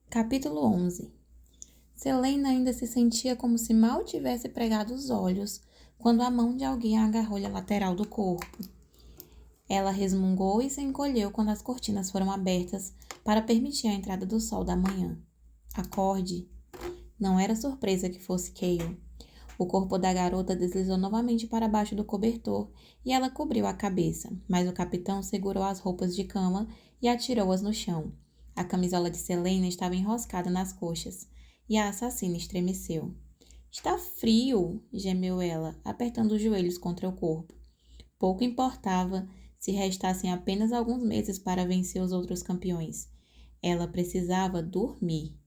Capítulo 11. Selena ainda se sentia como se mal tivesse pregado os olhos quando a mão de alguém a agarrou-lhe a lateral do corpo. Ela resmungou e se encolheu quando as cortinas foram abertas para permitir a entrada do sol da manhã. Acorde. Não era surpresa que fosse Cale. O corpo da garota deslizou novamente para baixo do cobertor e ela cobriu a cabeça, mas o capitão segurou as roupas de cama e atirou-as no chão. A camisola de Selena estava enroscada nas coxas e a assassina estremeceu. Está frio, gemeu ela, apertando os joelhos contra o corpo. Pouco importava se restassem apenas alguns meses para vencer os outros campeões. Ela precisava dormir.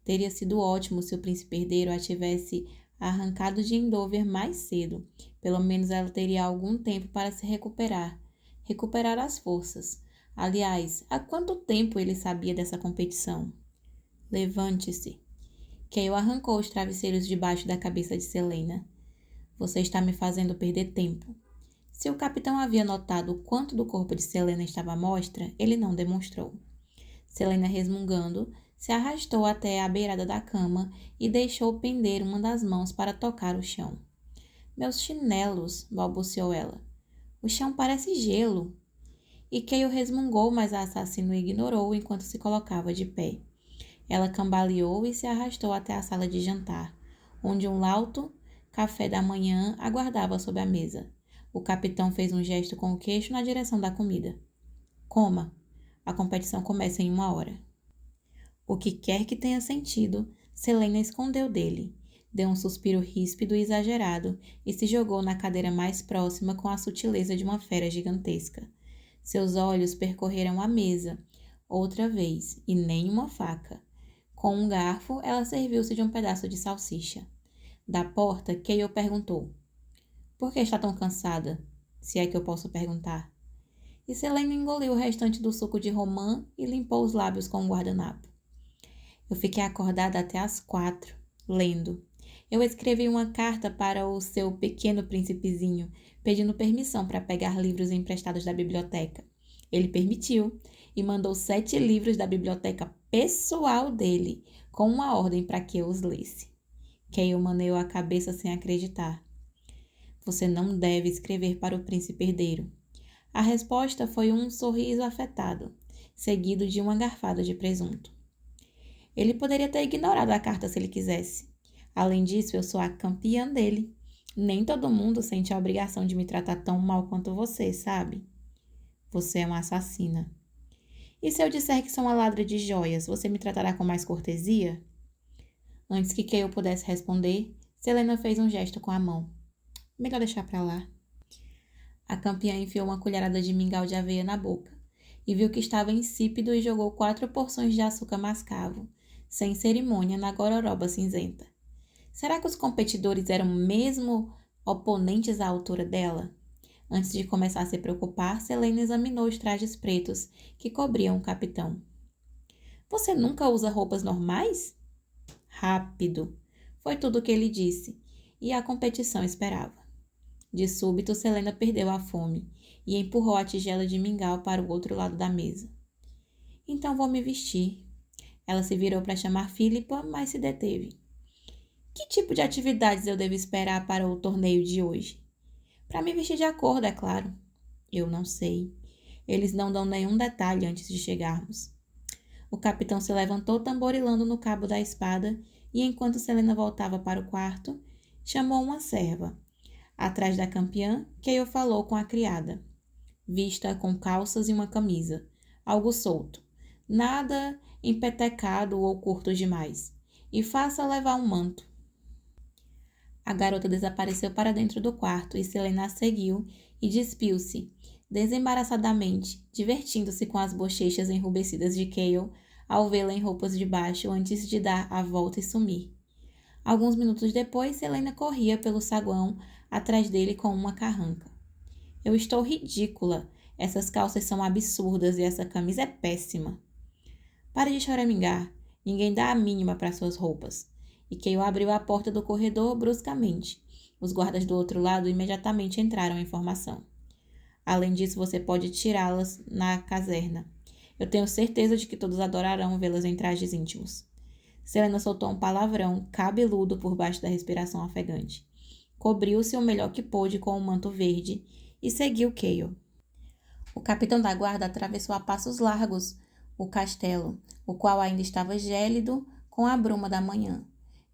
Teria sido ótimo se o príncipe herdeiro a tivesse arrancado de Endover mais cedo. Pelo menos ela teria algum tempo para se recuperar as forças. Aliás, há quanto tempo ele sabia dessa competição? Levante-se. Cale arrancou os travesseiros debaixo da cabeça de Selena. Você está me fazendo perder tempo. Se o capitão havia notado o quanto do corpo de Selena estava à mostra, ele não demonstrou. Selena, resmungando, se arrastou até a beirada da cama e deixou pender uma das mãos para tocar o chão. Meus chinelos, balbuciou ela. O chão parece gelo. E Cale resmungou, mas a assassina o ignorou enquanto se colocava de pé. Ela cambaleou e se arrastou até a sala de jantar, onde um lauto café da manhã aguardava sob a mesa. O capitão fez um gesto com o queixo na direção da comida. Coma. A competição começa em 1 hora. O que quer que tenha sentido, Selena escondeu dele. Deu um suspiro ríspido e exagerado e se jogou na cadeira mais próxima com a sutileza de uma fera gigantesca. Seus olhos percorreram a mesa, outra vez, e nem uma faca. Com um garfo, ela serviu-se de um pedaço de salsicha. Da porta, Cale perguntou. Por que está tão cansada? Se é que eu posso perguntar. E Selena engoliu o restante do suco de romã e limpou os lábios com um guardanapo. Eu fiquei acordada até às 4, lendo. Eu escrevi uma carta para o seu pequeno príncipezinho, pedindo permissão para pegar livros emprestados da biblioteca. Ele permitiu e mandou 7 livros da biblioteca pessoal dele, com uma ordem para que eu os lesse. Cale maneou a cabeça sem acreditar. Você não deve escrever para o príncipe herdeiro. A resposta foi um sorriso afetado, seguido de uma garfada de presunto. Ele poderia ter ignorado a carta se ele quisesse. Além disso, eu sou a campeã dele. Nem todo mundo sente a obrigação de me tratar tão mal quanto você, sabe? Você é uma assassina. E se eu disser que sou uma ladra de joias, você me tratará com mais cortesia? Antes que Cale pudesse responder, Selena fez um gesto com a mão. Melhor deixar pra lá. A campeã enfiou uma colherada de mingau de aveia na boca e viu que estava insípido e jogou 4 porções de açúcar mascavo, sem cerimônia, na gororoba cinzenta. Será que os competidores eram mesmo oponentes à altura dela? Antes de começar a se preocupar, Selena examinou os trajes pretos que cobriam o capitão. Você nunca usa roupas normais? Rápido. Foi tudo o que ele disse, e a competição esperava. De súbito, Selena perdeu a fome e empurrou a tigela de mingau para o outro lado da mesa. Então vou me vestir. Ela se virou para chamar Philippa, mas se deteve. Que tipo de atividades eu devo esperar para o torneio de hoje? Para me vestir de acordo, é claro. Eu não sei. Eles não dão nenhum detalhe antes de chegarmos. O capitão se levantou tamborilando no cabo da espada e, enquanto Selena voltava para o quarto, chamou uma serva. Atrás da campeã, Cale falou com a criada. Vista com calças e uma camisa. Algo solto. Nada empetecado ou curto demais. E faça levar um manto. A garota desapareceu para dentro do quarto e Selena a seguiu e despiu-se, desembaraçadamente, divertindo-se com as bochechas enrubescidas de Cale ao vê-la em roupas de baixo antes de dar a volta e sumir. Alguns minutos depois, Selena corria pelo saguão atrás dele com uma carranca. Eu estou ridícula. Essas calças são absurdas e essa camisa é péssima. Pare de choramingar. Ninguém dá a mínima para suas roupas. E Cale abriu a porta do corredor bruscamente. Os guardas do outro lado imediatamente entraram em formação. Além disso, você pode tirá-las na caserna. Eu tenho certeza de que todos adorarão vê-las em trajes íntimos. Selena soltou um palavrão cabeludo por baixo da respiração ofegante. Cobriu-se o melhor que pôde com o manto verde e seguiu Cale. O capitão da guarda atravessou a passos largos o castelo, o qual ainda estava gélido com a bruma da manhã,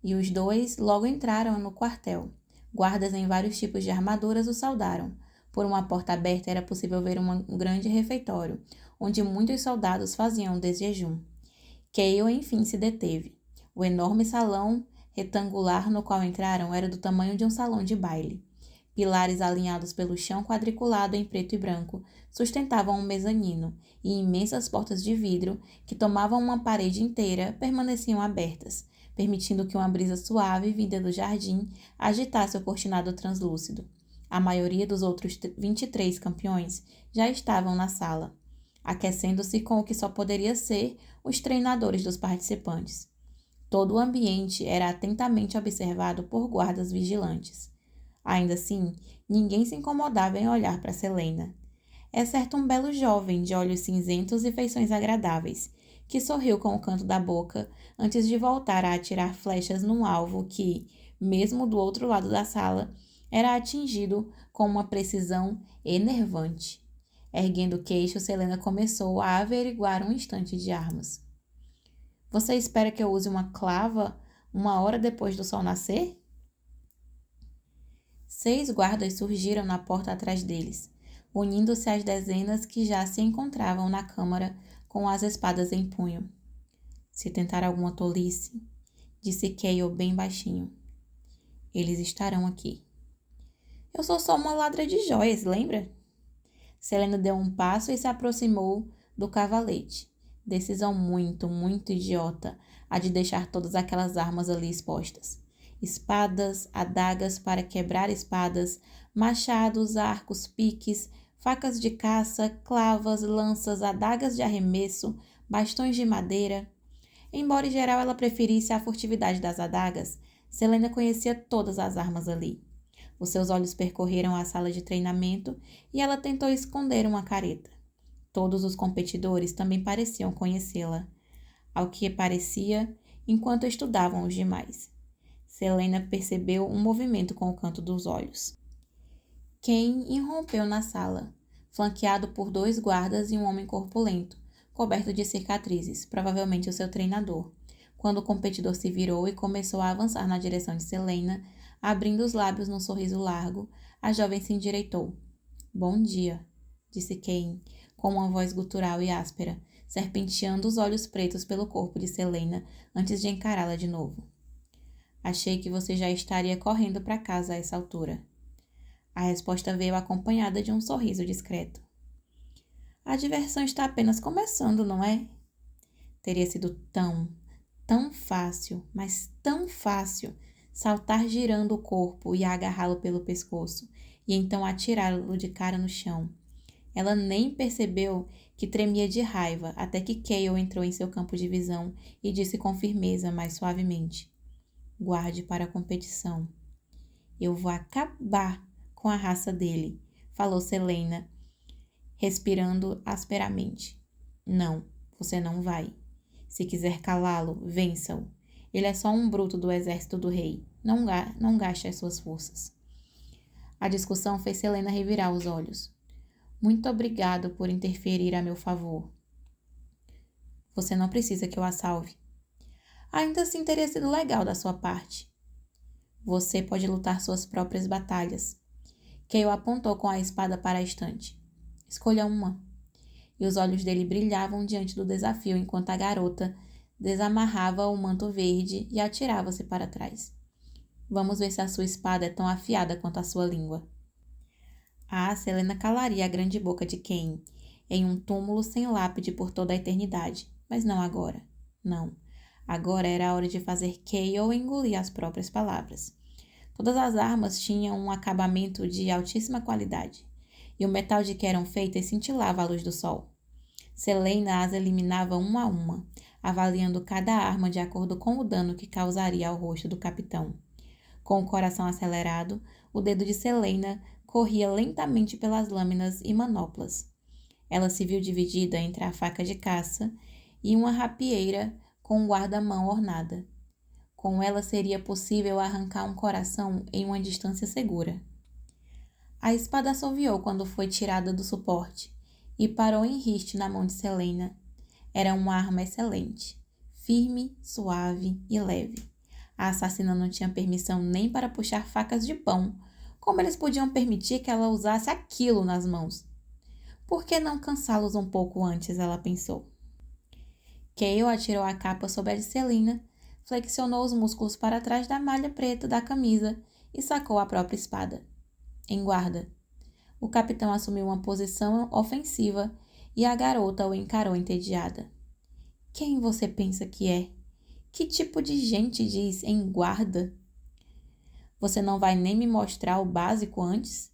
e os dois logo entraram no quartel. Guardas em vários tipos de armaduras o saudaram. Por uma porta aberta era possível ver um grande refeitório, onde muitos soldados faziam desjejum. Cale, enfim, se deteve. O enorme salão retangular no qual entraram era do tamanho de um salão de baile. Pilares alinhados pelo chão quadriculado em preto e branco sustentavam um mezanino, e imensas portas de vidro, que tomavam uma parede inteira, permaneciam abertas, permitindo que uma brisa suave vinda do jardim agitasse o cortinado translúcido. A maioria dos outros 23 campeões já estavam na sala, aquecendo-se com o que só poderia ser os treinadores dos participantes. Todo o ambiente era atentamente observado por guardas vigilantes. Ainda assim, ninguém se incomodava em olhar para Selena, exceto um belo jovem de olhos cinzentos e feições agradáveis, que sorriu com o canto da boca antes de voltar a atirar flechas num alvo que, mesmo do outro lado da sala, era atingido com uma precisão enervante. Erguendo o queixo, Selena começou a averiguar um estante de armas. Você espera que eu use uma clava 1 hora depois do sol nascer? 6 guardas surgiram na porta atrás deles, unindo-se às dezenas que já se encontravam na câmara com as espadas em punho. Se tentar alguma tolice, disse Cale bem baixinho, eles estarão aqui. Eu sou só uma ladra de joias, lembra? Selena deu um passo e se aproximou do cavalete. Decisão muito, muito idiota, a de deixar todas aquelas armas ali expostas. Espadas, adagas para quebrar espadas, machados, arcos, piques, facas de caça, clavas, lanças, adagas de arremesso, bastões de madeira. Embora em geral ela preferisse a furtividade das adagas, Selena conhecia todas as armas ali. Os seus olhos percorreram a sala de treinamento e ela tentou esconder uma careta. Todos os competidores também pareciam conhecê-la, ao que parecia, enquanto estudavam os demais. Selena percebeu um movimento com o canto dos olhos. Kane irrompeu na sala, flanqueado por 2 guardas e um homem corpulento, coberto de cicatrizes, provavelmente o seu treinador. Quando o competidor se virou e começou a avançar na direção de Selena, abrindo os lábios num sorriso largo, a jovem se endireitou. Bom dia, disse Kane, com uma voz gutural e áspera, serpenteando os olhos pretos pelo corpo de Selena antes de encará-la de novo. Achei que você já estaria correndo para casa a essa altura. A resposta veio acompanhada de um sorriso discreto. A diversão está apenas começando, não é? Teria sido tão fácil, mas tão fácil, saltar girando o corpo e agarrá-lo pelo pescoço, e então atirá-lo de cara no chão. Ela nem percebeu que tremia de raiva até que Cale entrou em seu campo de visão e disse com firmeza, mas suavemente. Guarde para a competição. Eu vou acabar com a raça dele, falou Selena, respirando asperamente. Não, você não vai. Se quiser calá-lo, vença-o. Ele é só um bruto do exército do rei. Não gaste as suas forças. A discussão fez Selena revirar os olhos. Muito obrigado por interferir a meu favor. Você não precisa que eu a salve. Ainda assim teria sido legal da sua parte. Você pode lutar suas próprias batalhas. Cale apontou com a espada para a estante. Escolha uma. E os olhos dele brilhavam diante do desafio enquanto a garota desamarrava o manto verde e atirava-se para trás. Vamos ver se a sua espada é tão afiada quanto a sua língua. Selena calaria a grande boca de Kane, em um túmulo sem lápide por toda a eternidade, mas não agora. Não. Agora era a hora de fazer Cale engolir as próprias palavras. Todas as armas tinham um acabamento de altíssima qualidade, e o metal de que eram feitas cintilava à luz do sol. Selena as eliminava uma a uma, avaliando cada arma de acordo com o dano que causaria ao rosto do capitão. Com o coração acelerado, o dedo de Selena corria lentamente pelas lâminas e manoplas. Ela se viu dividida entre a faca de caça e uma rapieira com um guarda-mão ornada. Com ela seria possível arrancar um coração em uma distância segura. A espada assoviou quando foi tirada do suporte e parou em riste na mão de Celaena. Era uma arma excelente, firme, suave e leve. A assassina não tinha permissão nem para puxar facas de pão. Como eles podiam permitir que ela usasse aquilo nas mãos? Por que não cansá-los um pouco antes, ela pensou. Kael atirou a capa sobre a de Celaena, flexionou os músculos para trás da malha preta da camisa e sacou a própria espada. Em guarda. O capitão assumiu uma posição ofensiva e a garota o encarou entediada. Quem você pensa que é? Que tipo de gente diz em guarda? Você não vai nem me mostrar o básico antes?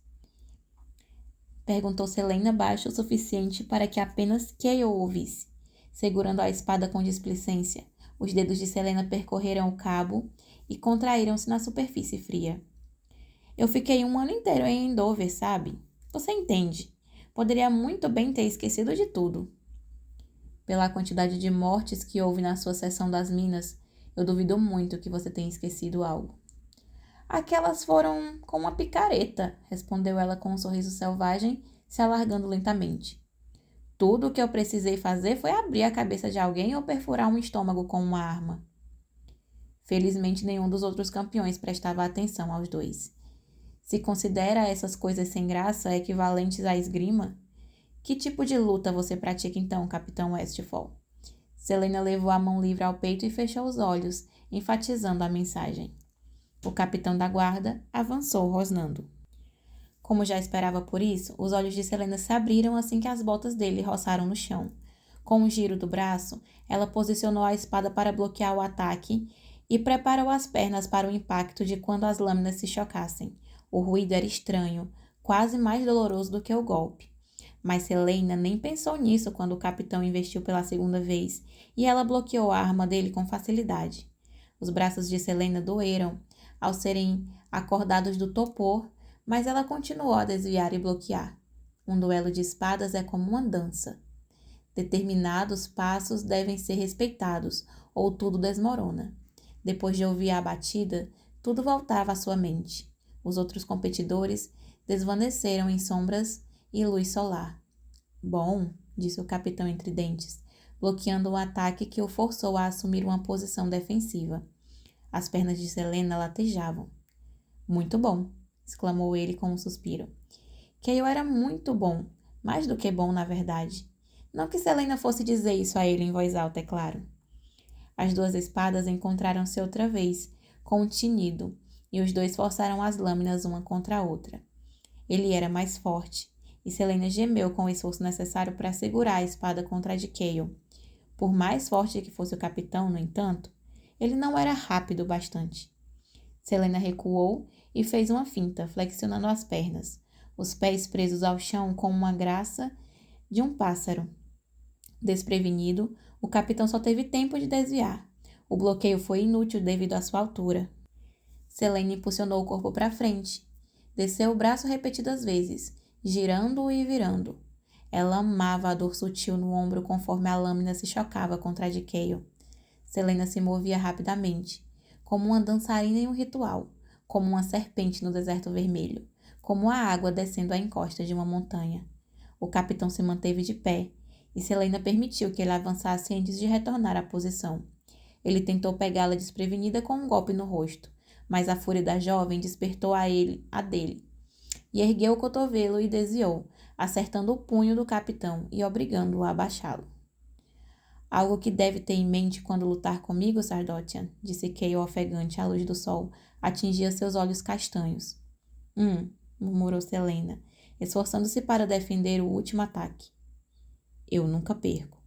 Perguntou Celaena baixo o suficiente para que apenas Kael ouvisse, segurando a espada com displicência. Os dedos de Celaena percorreram o cabo e contraíram-se na superfície fria. Eu fiquei um ano inteiro em Endover, sabe? Você entende. Poderia muito bem ter esquecido de tudo. Pela quantidade de mortes que houve na sua seção das minas, eu duvido muito que você tenha esquecido algo. Aquelas foram com uma picareta, respondeu ela com um sorriso selvagem, se alargando lentamente. Tudo o que eu precisei fazer foi abrir a cabeça de alguém ou perfurar um estômago com uma arma. Felizmente, nenhum dos outros campeões prestava atenção aos dois. Se considera essas coisas sem graça equivalentes à esgrima? Que tipo de luta você pratica então, Capitão Westfall? Celaena levou a mão livre ao peito e fechou os olhos, enfatizando a mensagem. O capitão da guarda avançou rosnando. Como já esperava por isso, os olhos de Celaena se abriram assim que as botas dele roçaram no chão. Com um giro do braço, ela posicionou a espada para bloquear o ataque e preparou as pernas para o impacto de quando as lâminas se chocassem. O ruído era estranho, quase mais doloroso do que o golpe. Mas Celaena nem pensou nisso quando o capitão investiu pela segunda vez, e ela bloqueou a arma dele com facilidade. Os braços de Celaena doeram ao serem acordados do topor, mas ela continuou a desviar e bloquear. Um duelo de espadas é como uma dança. Determinados passos devem ser respeitados, ou tudo desmorona. Depois de ouvir a batida, tudo voltava à sua mente. Os outros competidores desvaneceram em sombras e luz solar. Bom, disse o capitão entre dentes, bloqueando um ataque que o forçou a assumir uma posição defensiva. As pernas de Celaena latejavam. Muito bom, exclamou ele com um suspiro. Kael era muito bom, mais do que bom, na verdade. Não que Celaena fosse dizer isso a ele em voz alta, é claro. As duas espadas encontraram-se outra vez, com um tinido, e os dois forçaram as lâminas uma contra a outra. Ele era mais forte, e Celaena gemeu com o esforço necessário para segurar a espada contra a de Kael. Por mais forte que fosse o capitão, no entanto, ele não era rápido bastante. Celaena recuou e fez uma finta, flexionando as pernas, os pés presos ao chão com uma graça de um pássaro. Desprevenido, o capitão só teve tempo de desviar. O bloqueio foi inútil devido à sua altura. Celaena impulsionou o corpo para frente. Desceu o braço repetidas vezes, girando-o e virando. Ela amava a dor sutil no ombro conforme a lâmina se chocava contra a de Kael. Celaena se movia rapidamente, como uma dançarina em um ritual, como uma serpente no deserto vermelho, como a água descendo a encosta de uma montanha. O capitão se manteve de pé, e Celaena permitiu que ele avançasse antes de retornar à posição. Ele tentou pegá-la desprevenida com um golpe no rosto, mas a fúria da jovem despertou a dele, e ergueu o cotovelo e desviou, acertando o punho do capitão e obrigando-o a abaixá-lo. Algo que deve ter em mente quando lutar comigo, Sardotian, disse Kael ofegante à luz do sol, atingia seus olhos castanhos. Murmurou Celaena, esforçando-se para defender o último ataque. Eu nunca perco.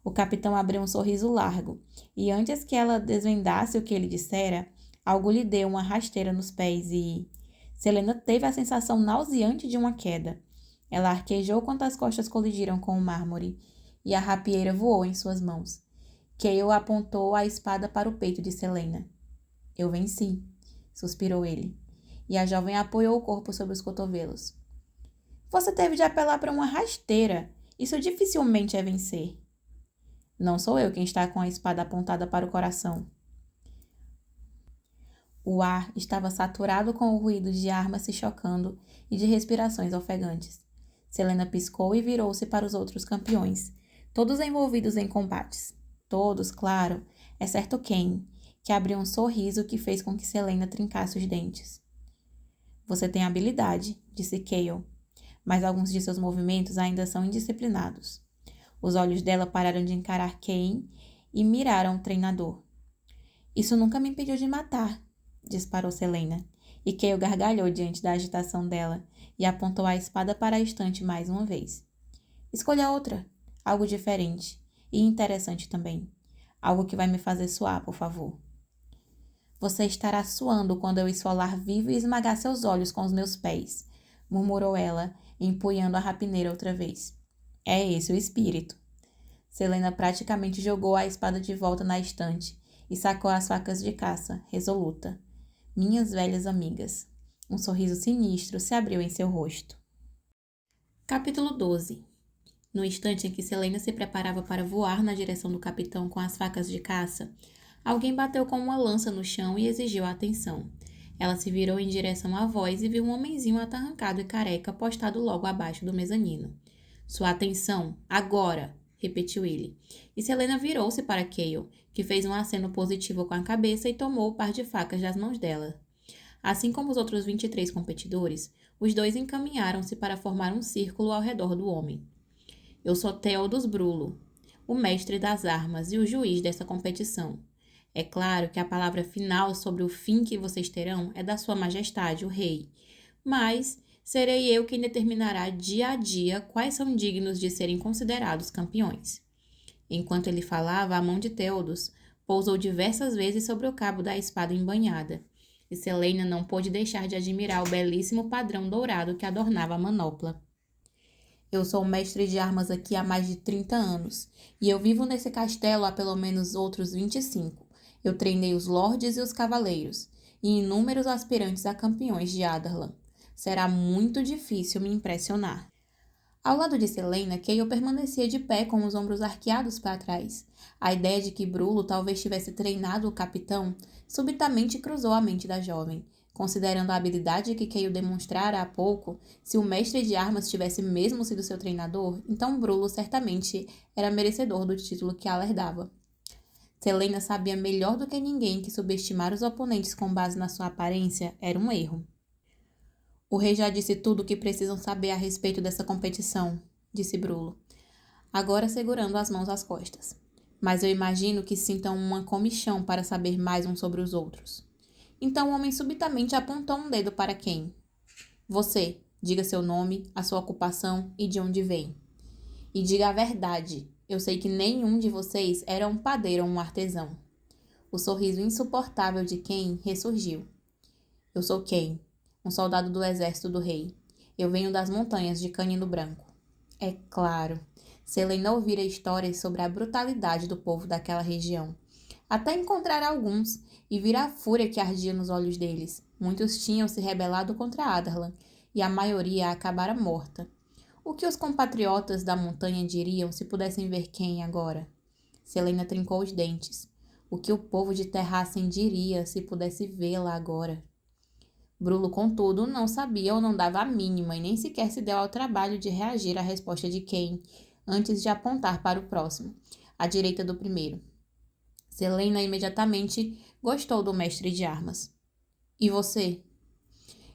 O capitão abriu um sorriso largo, e antes que ela desvendasse o que ele dissera, algo lhe deu uma rasteira nos pés e... Celaena teve a sensação nauseante de uma queda. Ela arquejou quando as costas colidiram com o mármore, e a rapieira voou em suas mãos. Kael apontou a espada para o peito de Celaena. Eu venci, suspirou ele, e a jovem apoiou o corpo sobre os cotovelos. Você teve de apelar para uma rasteira. Isso dificilmente é vencer. Não sou eu quem está com a espada apontada para o coração. O ar estava saturado com o ruído de armas se chocando e de respirações ofegantes. Selena piscou e virou-se para os outros campeões, todos envolvidos em combates. Todos, claro, exceto Cain, que abriu um sorriso que fez com que Selena trincasse os dentes. Você tem habilidade, disse Cale, mas alguns de seus movimentos ainda são indisciplinados. Os olhos dela pararam de encarar Cain e miraram o treinador. Isso nunca me impediu de matar, disparou Selena, e Cale gargalhou diante da agitação dela e apontou a espada para a estante mais uma vez. Escolha outra, algo diferente e interessante também. Algo que vai me fazer suar, por favor. Você estará suando quando eu esfolar vivo e esmagar seus olhos com os meus pés, murmurou ela, empunhando a rapineira outra vez. É esse o espírito. Selena praticamente jogou a espada de volta na estante e sacou as facas de caça, resoluta. Minhas velhas amigas. Um sorriso sinistro se abriu em seu rosto. Capítulo 12. No instante em que Selena se preparava para voar na direção do capitão com as facas de caça, alguém bateu com uma lança no chão e exigiu a atenção. Ela se virou em direção à voz e viu um homenzinho atarrancado e careca postado logo abaixo do mezanino. Sua atenção, agora! Repetiu ele. E Selena virou-se para Cale, que fez um aceno positivo com a cabeça e tomou o par de facas das mãos dela. Assim como os outros 23 competidores, os dois encaminharam-se para formar um círculo ao redor do homem. Eu sou Theodos Brulo, o mestre das armas e o juiz dessa competição. É claro que a palavra final sobre o fim que vocês terão é da Sua Majestade, o Rei, mas serei eu quem determinará dia a dia quais são dignos de serem considerados campeões. Enquanto ele falava, a mão de Theodos pousou diversas vezes sobre o cabo da espada embanhada, e Selena não pôde deixar de admirar o belíssimo padrão dourado que adornava a manopla. Eu sou mestre de armas aqui há mais de 30 anos, e eu vivo nesse castelo há pelo menos outros 25. Eu treinei os lordes e os cavaleiros, e inúmeros aspirantes a campeões de Adarlan. Será muito difícil me impressionar. Ao lado de Selena, Cale permanecia de pé com os ombros arqueados para trás. A ideia de que Brulo talvez tivesse treinado o capitão subitamente cruzou a mente da jovem. Considerando a habilidade que Cale demonstrara há pouco, se o mestre de armas tivesse mesmo sido seu treinador, então Brulo certamente era merecedor do título que ela herdava. Selena sabia melhor do que ninguém que subestimar os oponentes com base na sua aparência era um erro. O rei já disse tudo o que precisam saber a respeito dessa competição, disse Brulo, agora segurando as mãos às costas. Mas eu imagino que sintam uma comichão para saber mais uns sobre os outros. Então o homem subitamente apontou um dedo para quem? Você, diga seu nome, a sua ocupação e de onde vem. E diga a verdade, eu sei que nenhum de vocês era um padeiro ou um artesão. O sorriso insuportável de Cain ressurgiu. Eu sou Cain, um soldado do exército do rei. Eu venho das montanhas de Canino Branco. É claro, Selena ouvira histórias sobre a brutalidade do povo daquela região. Até encontrar alguns e vir a fúria que ardia nos olhos deles. Muitos tinham se rebelado contra Adarlan e a maioria acabara morta. O que os compatriotas da montanha diriam se pudessem ver Cain agora? Selena trincou os dentes. O que o povo de Terrassen diria se pudesse vê-la agora? Brulo, contudo, não sabia ou não dava a mínima e nem sequer se deu ao trabalho de reagir à resposta de Cain antes de apontar para o próximo, à direita do primeiro. Selena imediatamente gostou do mestre de armas. E você?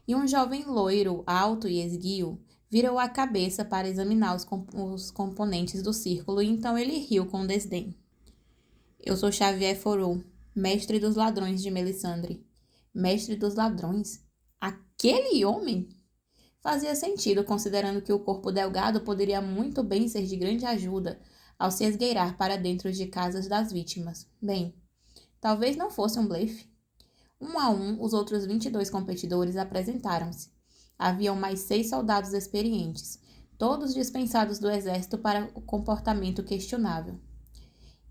E um jovem loiro, alto e esguio, virou a cabeça para examinar os componentes do círculo e então ele riu com desdém. Eu sou Xavier Forou, mestre dos ladrões de Melisandre. Mestre dos ladrões? Aquele homem? Fazia sentido, considerando que o corpo delgado poderia muito bem ser de grande ajuda ao se esgueirar para dentro de casas das vítimas. Bem, talvez não fosse um blefe. Um a um, os outros 22 competidores apresentaram-se. Haviam mais 6 soldados experientes, todos dispensados do exército para o comportamento questionável.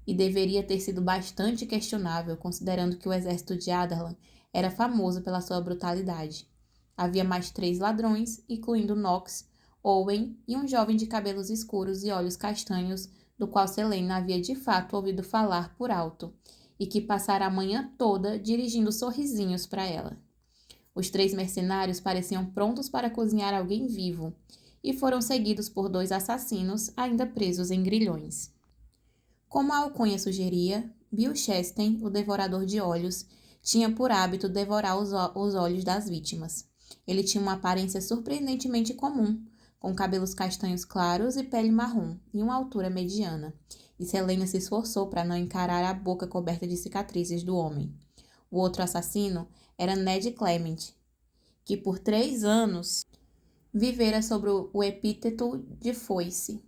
E deveria ter sido bastante questionável, considerando que o exército de Adarlan era famoso pela sua brutalidade. Havia mais 3 ladrões, incluindo Nox, Owen e um jovem de cabelos escuros e olhos castanhos do qual Selena havia de fato ouvido falar por alto, e que passara a manhã toda dirigindo sorrisinhos para ela. Os 3 mercenários pareciam prontos para cozinhar alguém vivo, e foram seguidos por 2 assassinos ainda presos em grilhões. Como a alcunha sugeria, Bill Chastain, o devorador de olhos, tinha por hábito devorar os olhos das vítimas. Ele tinha uma aparência surpreendentemente comum, com cabelos castanhos claros e pele marrom, e uma altura mediana, e Selena se esforçou para não encarar a boca coberta de cicatrizes do homem. O outro assassino era Ned Clement, que por 3 anos vivera sobre o epíteto de foice,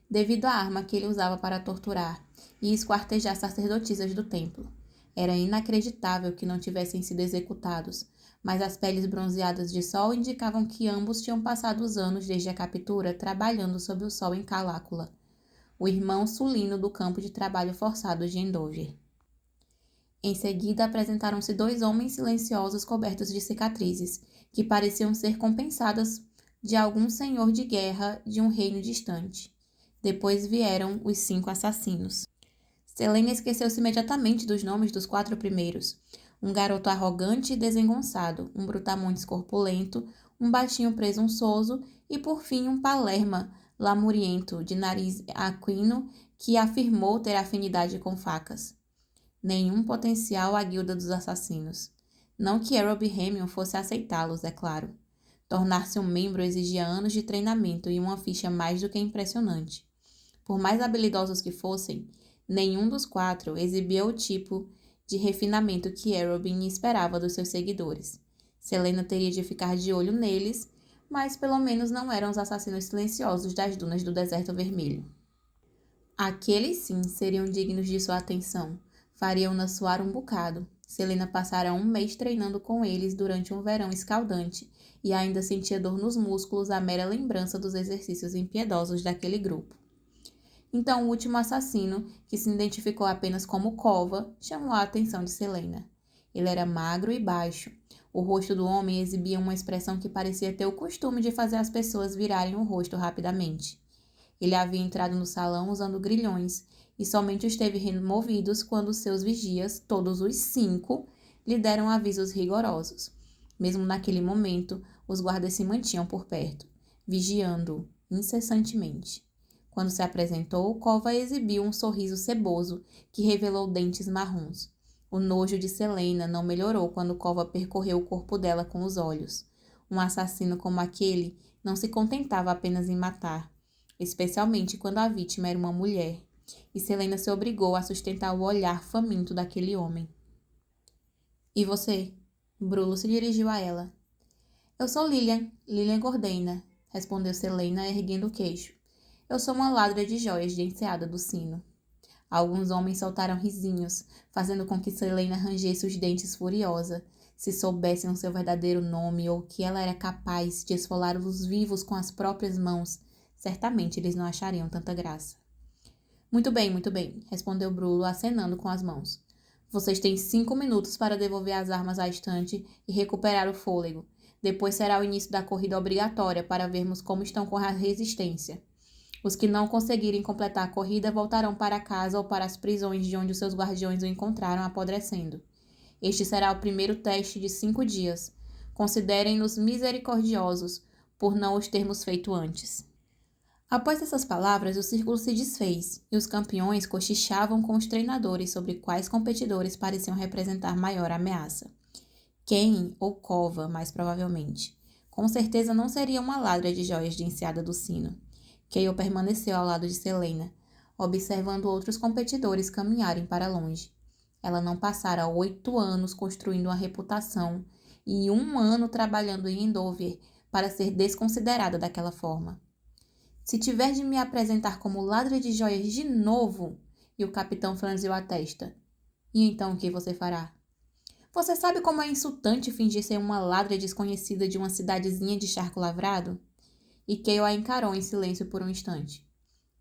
devido à arma que ele usava para torturar e esquartejar sacerdotisas do templo. Era inacreditável que não tivessem sido executados, mas as peles bronzeadas de sol indicavam que ambos tinham passado os anos desde a captura trabalhando sob o sol em Calácula, o irmão sulino do campo de trabalho forçado de Endover. Em seguida apresentaram-se 2 homens silenciosos cobertos de cicatrizes, que pareciam ser compensadas de algum senhor de guerra de um reino distante. Depois vieram os 5 assassinos. Selena esqueceu-se imediatamente dos nomes dos 4 primeiros. Um garoto arrogante e desengonçado, um brutamontes corpulento, um baixinho presunçoso e, por fim, um palerma lamuriento, de nariz aquino, que afirmou ter afinidade com facas. Nenhum potencial à guilda dos assassinos. Não que Harold Hamill fosse aceitá-los, é claro. Tornar-se um membro exigia anos de treinamento e uma ficha mais do que impressionante. Por mais habilidosos que fossem, nenhum dos 4 exibia o tipo de refinamento que Arobin esperava dos seus seguidores. Selena teria de ficar de olho neles, mas pelo menos não eram os assassinos silenciosos das dunas do Deserto Vermelho. Aqueles sim seriam dignos de sua atenção, fariam-na suar um bocado. Selena passara 1 mês treinando com eles durante um verão escaldante e ainda sentia dor nos músculos à mera lembrança dos exercícios impiedosos daquele grupo. Então o último assassino, que se identificou apenas como Cova, chamou a atenção de Selena. Ele era magro e baixo. O rosto do homem exibia uma expressão que parecia ter o costume de fazer as pessoas virarem o rosto rapidamente. Ele havia entrado no salão usando grilhões e somente os teve removidos quando seus vigias, todos os 5, lhe deram avisos rigorosos. Mesmo naquele momento, os guardas se mantinham por perto, vigiando-o incessantemente. Quando se apresentou, Cova exibiu um sorriso ceboso que revelou dentes marrons. O nojo de Selena não melhorou quando Cova percorreu o corpo dela com os olhos. Um assassino como aquele não se contentava apenas em matar, especialmente quando a vítima era uma mulher, e Selena se obrigou a sustentar o olhar faminto daquele homem. E você? Brulo se dirigiu a ela. Eu sou Lilian Gordeina, respondeu Selena, erguendo o queixo. Eu sou uma ladra de joias de enseada do sino. Alguns homens soltaram risinhos, fazendo com que Selena rangesse os dentes furiosa. Se soubessem o seu verdadeiro nome ou que ela era capaz de esfolá-los vivos com as próprias mãos, certamente eles não achariam tanta graça. Muito bem, respondeu Brulo, acenando com as mãos. Vocês têm 5 minutos para devolver as armas à estante e recuperar o fôlego. Depois será o início da corrida obrigatória para vermos como estão com a resistência. Os que não conseguirem completar a corrida voltarão para casa ou para as prisões de onde os seus guardiões o encontraram apodrecendo. Este será o primeiro teste de 5 dias. Considerem-nos misericordiosos por não os termos feito antes. Após essas palavras, o círculo se desfez e os campeões cochichavam com os treinadores sobre quais competidores pareciam representar maior ameaça. Quem ou Cova, mais provavelmente. Com certeza não seria uma ladra de joias de enseada do sino. Kayle permaneceu ao lado de Selena, observando outros competidores caminharem para longe. Ela não passara 8 anos construindo uma reputação e 1 ano trabalhando em Endover para ser desconsiderada daquela forma. Se tiver de me apresentar como ladra de joias de novo, e o capitão franziu a testa. E então o que você fará? Você sabe como é insultante fingir ser uma ladra desconhecida de uma cidadezinha de charco lavrado? E Kayle a encarou em silêncio por um instante.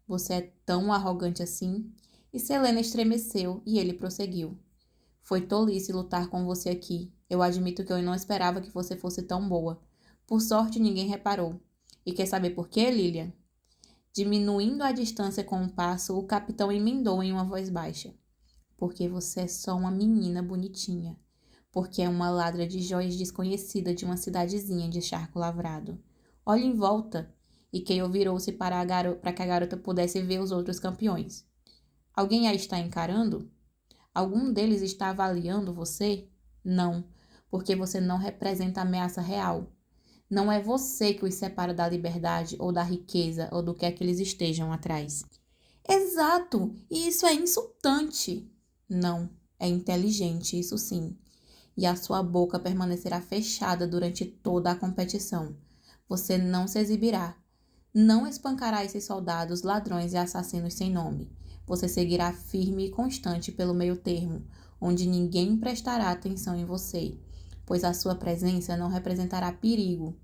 Você é tão arrogante assim? E Selena estremeceu e ele prosseguiu. Foi tolice lutar com você aqui. Eu admito que eu não esperava que você fosse tão boa. Por sorte, ninguém reparou. E quer saber por quê, Lilian? Diminuindo a distância com um passo, o capitão emendou em uma voz baixa. Porque você é só uma menina bonitinha. Porque é uma ladra de joias desconhecida de uma cidadezinha de charco lavrado. Olhe em volta. E Kayle virou-se para que a garota pudesse ver os outros campeões. Alguém a está encarando? Algum deles está avaliando você? Não, porque você não representa ameaça real. Não é você que os separa da liberdade ou da riqueza ou do que é que eles estejam atrás. Exato! E isso é insultante. Não, é inteligente, isso sim. E a sua boca permanecerá fechada durante toda a competição. Você não se exibirá. Não espancará esses soldados, ladrões e assassinos sem nome. Você seguirá firme e constante pelo meio termo, onde ninguém prestará atenção em você, pois a sua presença não representará perigo.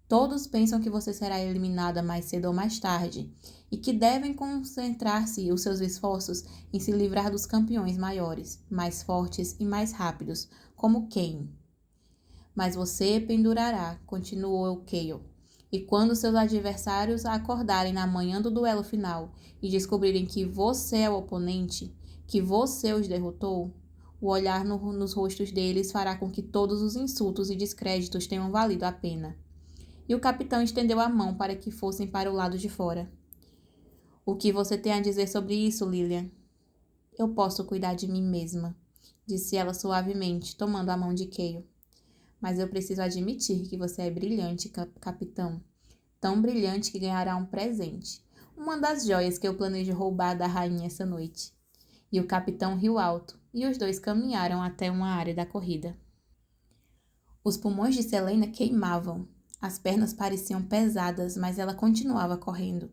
Todos pensam que você será eliminada mais cedo ou mais tarde, e que devem concentrar-se os seus esforços em se livrar dos campeões maiores, mais fortes e mais rápidos, como Kane. Mas você pendurará, continuou Kayle. E quando seus adversários acordarem na manhã do duelo final e descobrirem que você é o oponente, que você os derrotou, o olhar nos rostos deles fará com que todos os insultos e descréditos tenham valido a pena. E o capitão estendeu a mão para que fossem para o lado de fora. O que você tem a dizer sobre isso, Lilian? Eu posso cuidar de mim mesma, disse ela suavemente, tomando a mão de Kayle. Mas eu preciso admitir que você é brilhante, capitão. Tão brilhante que ganhará um presente. Uma das joias que eu planejo roubar da rainha essa noite. E o capitão riu alto, e os dois caminharam até uma área da corrida. Os pulmões de Celaena queimavam. As pernas pareciam pesadas, mas ela continuava correndo,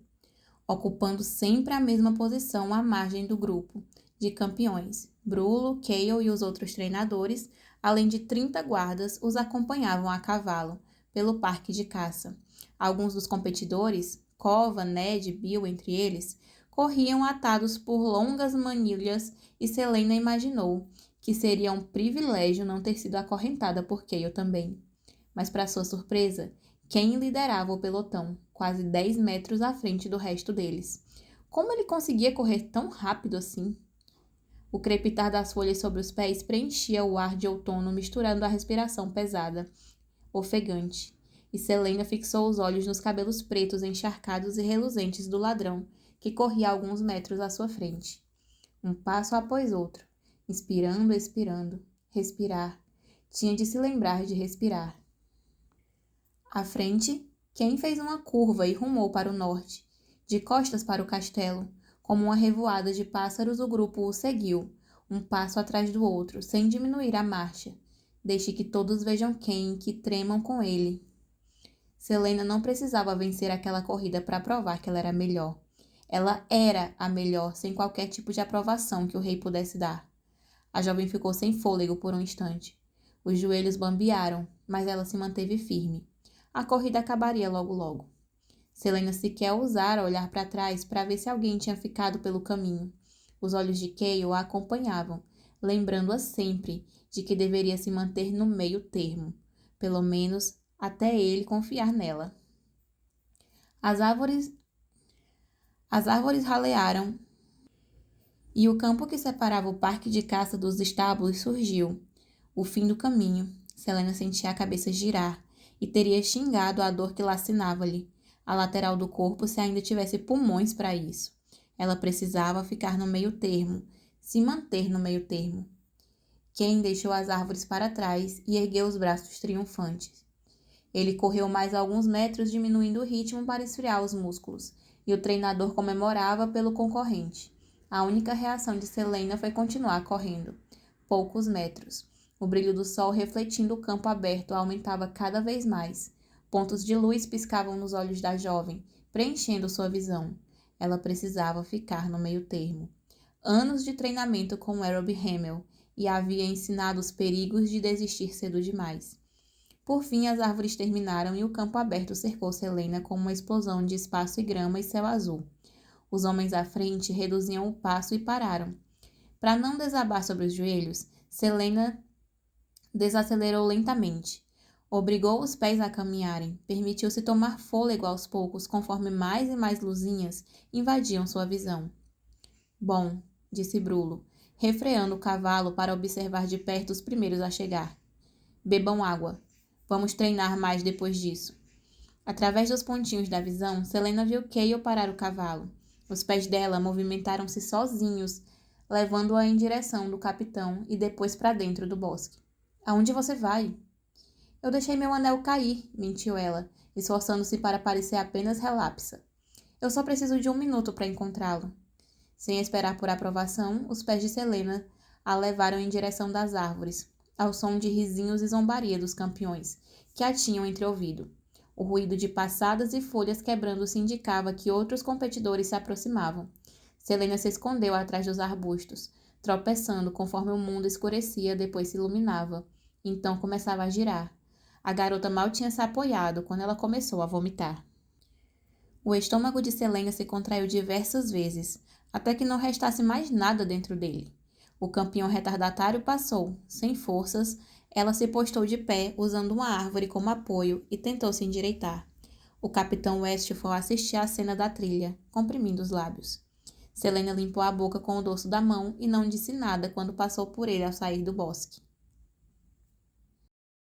ocupando sempre a mesma posição à margem do grupo de campeões. Brulo, Kayle e os outros treinadores, além de 30 guardas, os acompanhavam a cavalo pelo parque de caça. Alguns dos competidores, Cova, Ned, Bill entre eles, corriam atados por longas manilhas e Celaena imaginou que seria um privilégio não ter sido acorrentada por Kayle também. Mas, para sua surpresa, Kane liderava o pelotão, quase 10 metros à frente do resto deles. Como ele conseguia correr tão rápido assim? O crepitar das folhas sobre os pés preenchia o ar de outono, misturando a respiração pesada, ofegante. E Celaena fixou os olhos nos cabelos pretos encharcados e reluzentes do ladrão, que corria alguns metros à sua frente. Um passo após outro, inspirando, expirando, respirar. Tinha de se lembrar de respirar. À frente, Kane fez uma curva e rumou para o norte, de costas para o castelo. Como uma revoada de pássaros, o grupo o seguiu, um passo atrás do outro, sem diminuir a marcha. Deixe que todos vejam Kane, que tremam com ele. Celaena não precisava vencer aquela corrida para provar que ela era melhor. Ela era a melhor, sem qualquer tipo de aprovação que o rei pudesse dar. A jovem ficou sem fôlego por um instante. Os joelhos bambearam, mas ela se manteve firme. A corrida acabaria logo logo. Celaena sequer ousara olhar para trás para ver se alguém tinha ficado pelo caminho. Os olhos de Kayle a acompanhavam, lembrando-a sempre de que deveria se manter no meio termo, pelo menos até ele confiar nela. As árvores ralearam e o campo que separava o parque de caça dos estábulos surgiu. O fim do caminho. Celaena sentia a cabeça girar e teria xingado a dor que lacinava-lhe a lateral do corpo se ainda tivesse pulmões para isso. Ela precisava ficar no meio termo, se manter no meio termo. Kane deixou as árvores para trás e ergueu os braços triunfantes. Ele correu mais alguns metros, diminuindo o ritmo para esfriar os músculos, e o treinador comemorava pelo concorrente. A única reação de Celaena foi continuar correndo. Poucos metros. O brilho do sol refletindo o campo aberto aumentava cada vez mais. Pontos de luz piscavam nos olhos da jovem, preenchendo sua visão. Ela precisava ficar no meio termo. Anos de treinamento com Erob Hamel e havia ensinado os perigos de desistir cedo demais. Por fim, as árvores terminaram e o campo aberto cercou Celaena com uma explosão de espaço e grama e céu azul. Os homens à frente reduziam o passo e pararam. Para não desabar sobre os joelhos, Celaena desacelerou lentamente. Obrigou os pés a caminharem, permitiu-se tomar fôlego aos poucos, conforme mais e mais luzinhas invadiam sua visão. Bom, disse Brulo, refreando o cavalo para observar de perto os primeiros a chegar. Bebam água. Vamos treinar mais depois disso. Através dos pontinhos da visão, Selena viu Cale parar o cavalo. Os pés dela movimentaram-se sozinhos, levando-a em direção do capitão e depois para dentro do bosque. Aonde você vai? Eu deixei meu anel cair, mentiu ela, esforçando-se para parecer apenas relapsa. Eu só preciso de 1 minuto para encontrá-lo. Sem esperar por aprovação, os pés de Selena a levaram em direção das árvores, ao som de risinhos e zombaria dos campeões, que a tinham entreouvido. O ruído de passadas e folhas quebrando-se indicava que outros competidores se aproximavam. Selena se escondeu atrás dos arbustos, tropeçando conforme o mundo escurecia, depois se iluminava. Então começava a girar. A garota mal tinha se apoiado quando ela começou a vomitar. O estômago de Selena se contraiu diversas vezes, até que não restasse mais nada dentro dele. O campeão retardatário passou, sem forças. Ela se postou de pé, usando uma árvore como apoio, e tentou se endireitar. O capitão Westphal assistia à cena da trilha, comprimindo os lábios. Selena limpou a boca com o dorso da mão e não disse nada quando passou por ele ao sair do bosque.